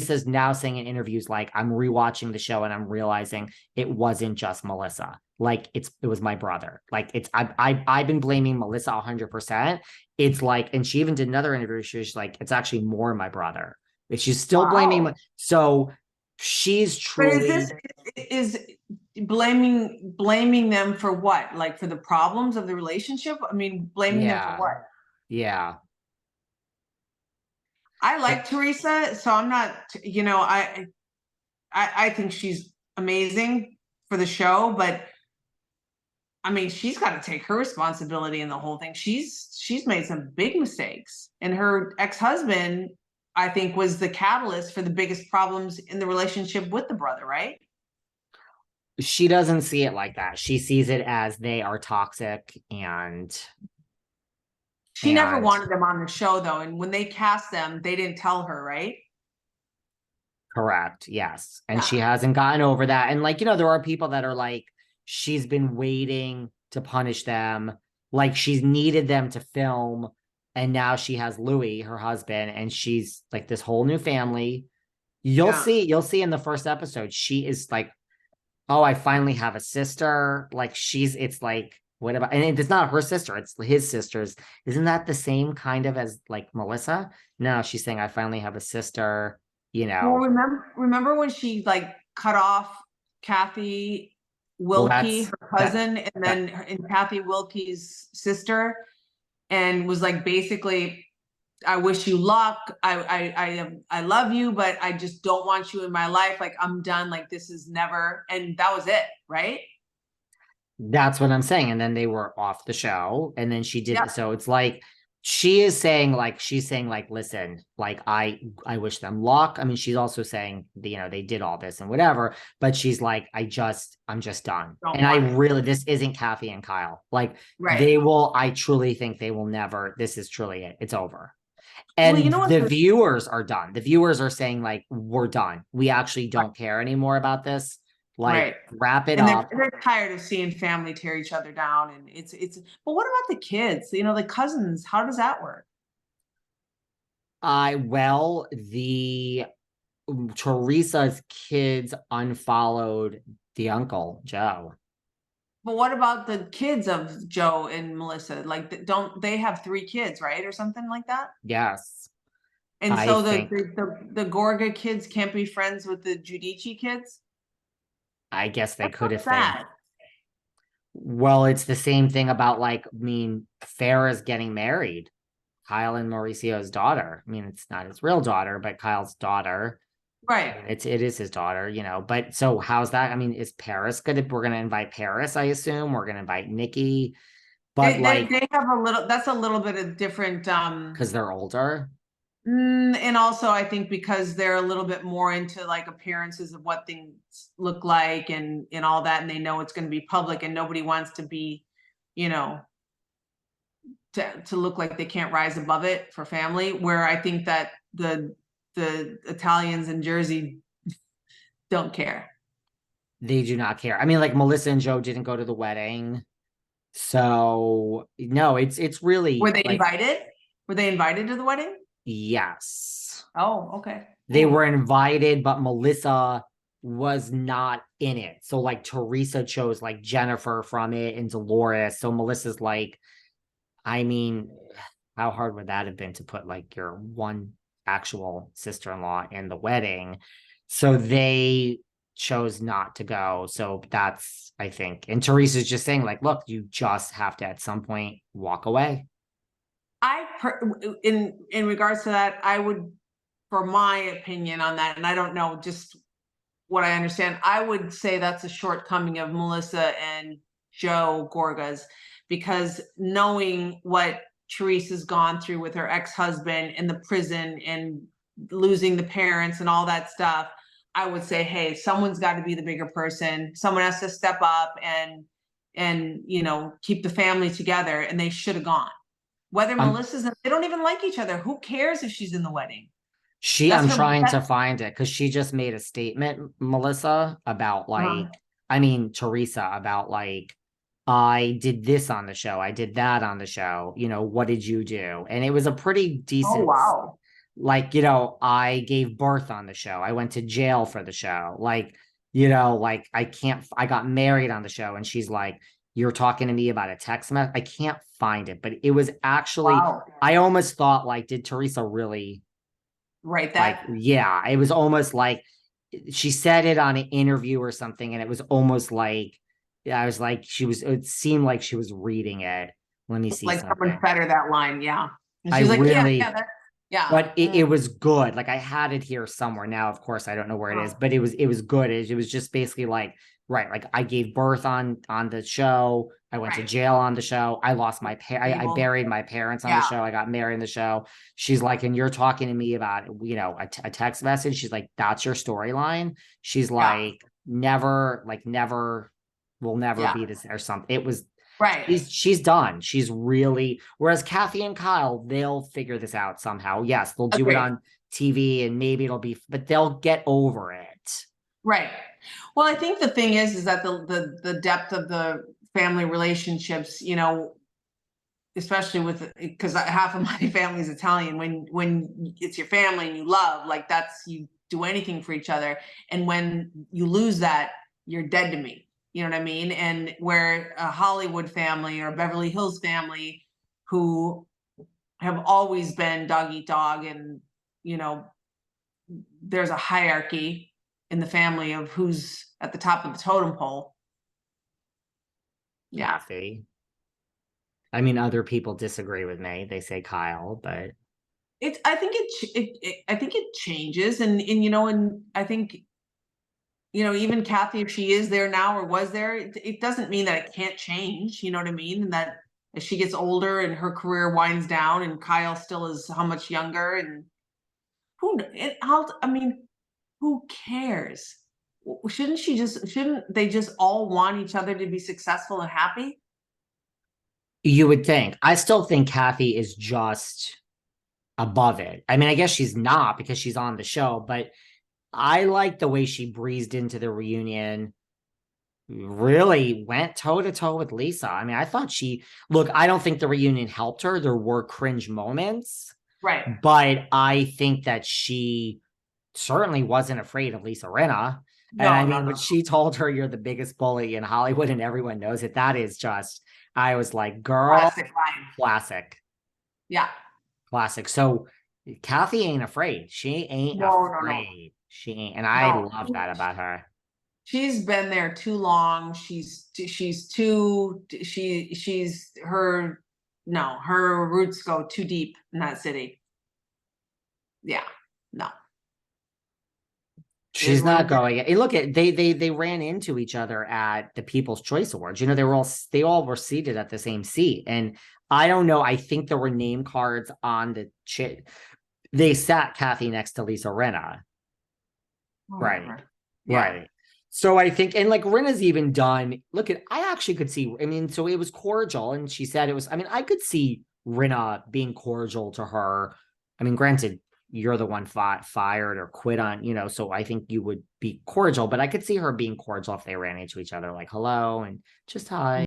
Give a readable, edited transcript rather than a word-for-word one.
Lisa's now saying in interviews, like, I'm rewatching the show and I'm realizing it wasn't just Melissa. Like, it was my brother. Like, I've been blaming Melissa 100%. It's like, and she even did another interview. She's like, it's actually more my brother. But she's still blaming. So she's truly. But is blaming them for what? Like for the problems of the relationship? I mean, blaming them for what? Yeah. I like Teresa, so I'm not, I think she's amazing for the show, but I mean, she's got to take her responsibility in the whole thing. She's made some big mistakes, and her ex-husband, I think, was the catalyst for the biggest problems in the relationship with the brother, right? She doesn't see it like that. She sees it as they are toxic, and she never wanted them on the show, though, and when they cast them, they didn't tell her, right? Correct. Yes. And she hasn't gotten over that. And like, there are people that are like, she's been waiting to punish them. Like, she's needed them to film. And now she has Louis, her husband, and she's like this whole new family. You'll see in the first episode, she is like, oh, I finally have a sister. Like, it's like, what about, and it's not her sister, it's his sisters. Isn't that the same kind of as like Melissa? No, she's saying, I finally have a sister. Well, remember when she like cut off Kathy Wilkie, her cousin, and Kathy Wilkie's sister, and was like, basically, I wish you luck. I love you, but I just don't want you in my life. Like, I'm done. Like, this is never, and that was it, right? That's what I'm saying. And then they were off the show, and then she did. So it's like, she's saying, listen, like, I wish them luck. I mean, she's also saying, they did all this and whatever, but she's like, I'm just done. This isn't Kathy and Kyle. Like, I truly think they will never, this is truly it. It's over. And the viewers are done. The viewers are saying, like, we're done. We actually don't care anymore about this. Like, wrap it up. They're tired of seeing family tear each other down. And but what about the kids? The cousins, how does that work? The Teresa's kids unfollowed the uncle, Joe. But what about the kids of Joe and Melissa? Like, don't they have 3 kids, right? Or something like that? Yes. And so the Gorga kids can't be friends with the Giudice kids? I guess they could have been. Well, it's the same thing about, like, I mean, Farrah's getting married. Kyle and Mauricio's daughter. I mean, it's not his real daughter, but Kyle's daughter. Right. It is his daughter, But so how's that? I mean, is Paris we're gonna invite Paris, I assume. We're gonna invite Nikki. But they have that's a little bit of different because they're older. And also, I think because they're a little bit more into like appearances of what things look like and all that, and they know it's going to be public, and nobody wants to be, to look like they can't rise above it for family. Where I think that the Italians in Jersey don't care. They do not care. I mean, like, Melissa and Joe didn't go to the wedding, so no, it's really. Were they invited? Were they invited to the wedding? Yes. Oh, okay. They were invited, but Melissa was not in it. So, like, Teresa chose, like, Jennifer from it and Dolores. So Melissa's like, I mean, how hard would that have been to put, like, your one actual sister-in-law in the wedding? So they chose not to go. So that's, I think, and Teresa's just saying, like, look, you just have to at some point walk away. In regards to that, I would, for my opinion on that, and I don't know, just what I understand, I would say that's a shortcoming of Melissa and Joe Gorga's, because knowing what Teresa's gone through with her ex-husband in the prison and losing the parents and all that stuff, I would say, hey, someone's got to be the bigger person. Someone has to step up and keep the family together, and they should have gone. Whether Melissa's, they don't even like each other. Who cares if she's in the wedding? I'm trying to find it because she just made a statement, Melissa, about Teresa, about like, I did this on the show. I did that on the show. What did you do? And it was a pretty decent. Oh, wow. like, you know, I gave birth on the show. I went to jail for the show. Like, you know, like I got married on the show. And she's like, you're talking to me about a text message. I can't find it, but it was actually, Wow. I almost thought like, did Teresa really Right. like, That. yeah, it was almost like she said it on an interview or something. And it was almost like, yeah, I was like, it seemed like she was reading it. Let me see Like someone something. fed her that line. Yeah. And I she's like, yeah, really, yeah, that, yeah. but it was good. Like I had it here somewhere. Now, of course, I don't know where it is, Oh, but it was good. It was just basically like, right, like I gave birth on the show. I went to right. jail on the show. I lost my I Stable. buried my parents on the Yeah. show. I got married in the show. She's like, and you're talking to me about, you know, a text message. She's like, that's your storyline. She's Yeah. like, never will never Yeah. be this or something. It was Right. she's done. She's really, whereas Kathy and Kyle, they'll figure this out somehow. Yes, they'll do it Agreed. on TV and maybe it'll be, but they'll get over it. Right. Well, I think the thing is that the depth of the family relationships, you know, especially with, because half of my family is Italian. When it's your family and you love, like that's, you do anything for each other. And when you lose that, you're dead to me. You know what I mean? And where a Hollywood family or a Beverly Hills family who have always been dog eat dog, and you know, there's a hierarchy in the family of who's at the top of the totem pole. Yeah. Kathy. I mean, other people disagree with me. They say Kyle, but I think I think it changes, and you know, and I think, you know, even Kathy, if she is there now or was there, it doesn't mean that it can't change. You know what I mean? And that as she gets older and her career winds down, and Kyle still is how much younger, and I mean, who cares? Shouldn't they just all want each other to be successful and happy? you would think. I still think Kathy is just above it. I mean, I guess she's not because she's on the show, but I like the way she breezed into the reunion, really went toe to toe with Lisa. I mean, I thought I don't think the reunion helped her. There were cringe moments, Right. but I think that she certainly wasn't afraid of Lisa Rinna. And I mean, when she told her you're the biggest bully in Hollywood and everyone knows it, that is just, I was like, girl, Classic line. classic, Yeah. classic. So Kathy ain't afraid. She ain't No. afraid. She ain't, and I No. love that about her. She's been there too long. She's too, she's her, no, her roots go too deep in that city. Yeah. No. She's not going. And look at they ran into each other at the People's Choice Awards. You know, they all were seated at the same seat. And I don't know. I think there were name cards on the chit. They sat Kathy next to Lisa Rinna. Whatever. Right. Yeah. Right. So I think, and like Rinna's even done, look at, I actually could see, I mean, so it was cordial. And she said it was, I mean, I could see Rinna being cordial to her. I mean, granted, you're the one fired or quit on, you know, so I think you would be cordial, but I could see her being cordial if they ran into each other, like hello and just hi.